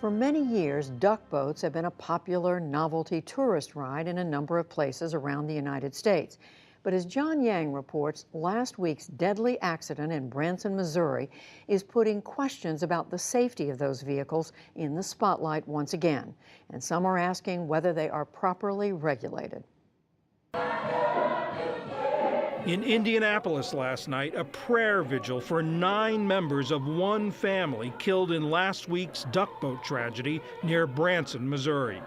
For many years, duck boats have been a popular novelty tourist ride in a number of places around the United States. But as John Yang reports, last week's deadly accident in Branson, Missouri is putting questions about the safety of those vehicles in the spotlight once again. And some are asking whether they are properly regulated. In Indianapolis last night, a prayer vigil for 9 members of one family killed in last week's duck boat tragedy near Branson, Missouri.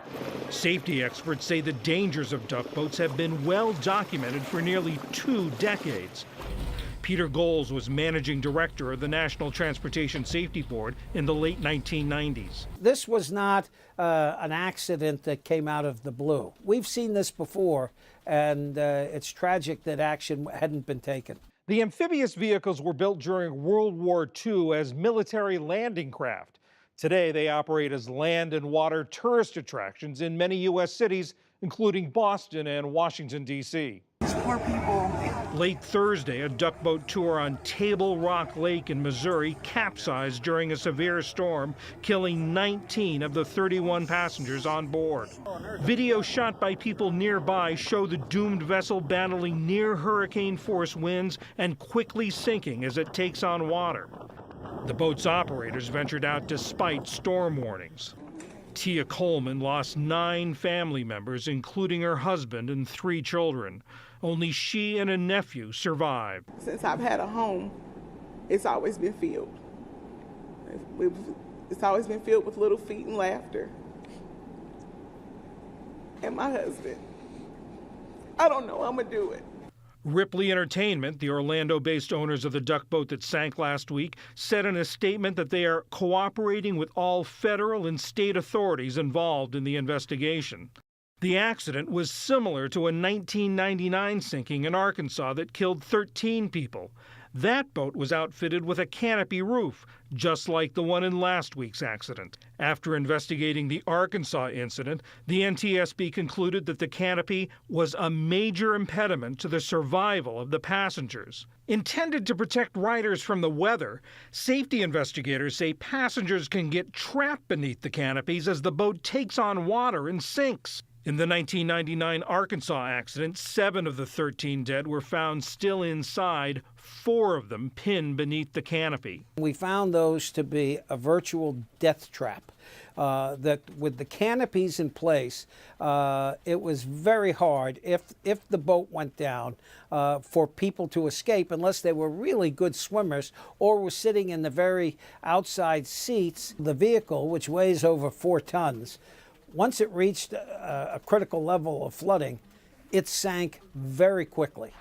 Safety experts say the dangers of duck boats have been well documented for nearly 2 decades. Peter Goals was managing director of the National Transportation Safety Board in the late 1990s. This was not an accident that came out of the blue. We've seen this before, and it's tragic that action hadn't been taken. The amphibious vehicles were built during World War II as military landing craft. Today, they operate as land and water tourist attractions in many U.S. cities, including Boston and Washington, D.C. Poor people. Late Thursday, a duck boat tour on Table Rock Lake in Missouri capsized during a severe storm, killing 19 of the 31 passengers on board. Video shot by people nearby show the doomed vessel battling near hurricane-force winds and quickly sinking as it takes on water. The boat's operators ventured out despite storm warnings. Tia Coleman lost 9 family members, including her husband and 3 children. Only she and a nephew survived. Since I've had a home, it's always been filled. It's always been filled with little feet and laughter. And my husband, I don't know how I'm gonna do it. Ripley Entertainment, the Orlando-based owners of the duck boat that sank last week, said in a statement that they are cooperating with all federal and state authorities involved in the investigation. The accident was similar to a 1999 sinking in Arkansas that killed 13 people. That boat was outfitted with a canopy roof, just like the one in last week's accident. After investigating the Arkansas incident, the NTSB concluded that the canopy was a major impediment to the survival of the passengers. Intended to protect riders from the weather, safety investigators say passengers can get trapped beneath the canopies as the boat takes on water and sinks. In the 1999 Arkansas accident, 7 of the 13 dead were found still inside, 4 of them pinned beneath the canopy. We found those to be a virtual death trap. That with the canopies in place, it was very hard, if the boat went down, for people to escape unless they were really good swimmers or were sitting in the very outside seats. The vehicle, which weighs over 4 tons, once it reached a critical level of flooding, it sank very quickly.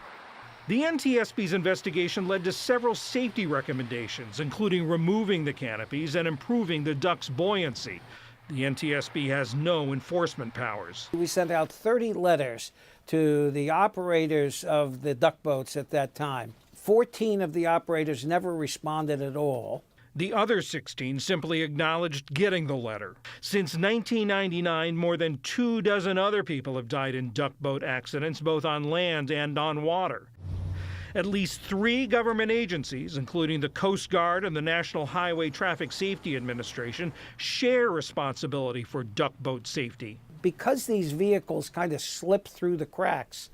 The NTSB's investigation led to several safety recommendations, including removing the canopies and improving the duck's buoyancy. The NTSB has no enforcement powers. We sent out 30 letters to the operators of the duck boats at that time. 14 of the operators never responded at all. The other 16 simply acknowledged getting the letter. Since 1999, more than 24 other people have died in duck boat accidents, both on land and on water. At least 3 government agencies, including the Coast Guard and the National Highway Traffic Safety Administration, share responsibility for duck boat safety. Because these vehicles kind of slip through the cracks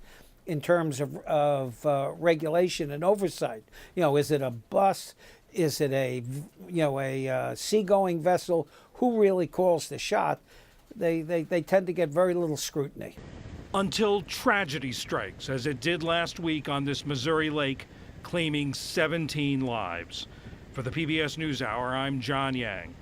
in terms of regulation and oversight, is it a bus? Is it a seagoing vessel? Who really calls the shot? They tend to get very little scrutiny. Until tragedy strikes, as it did last week on this Missouri lake, claiming 17 lives. For the PBS NewsHour, I'm John Yang.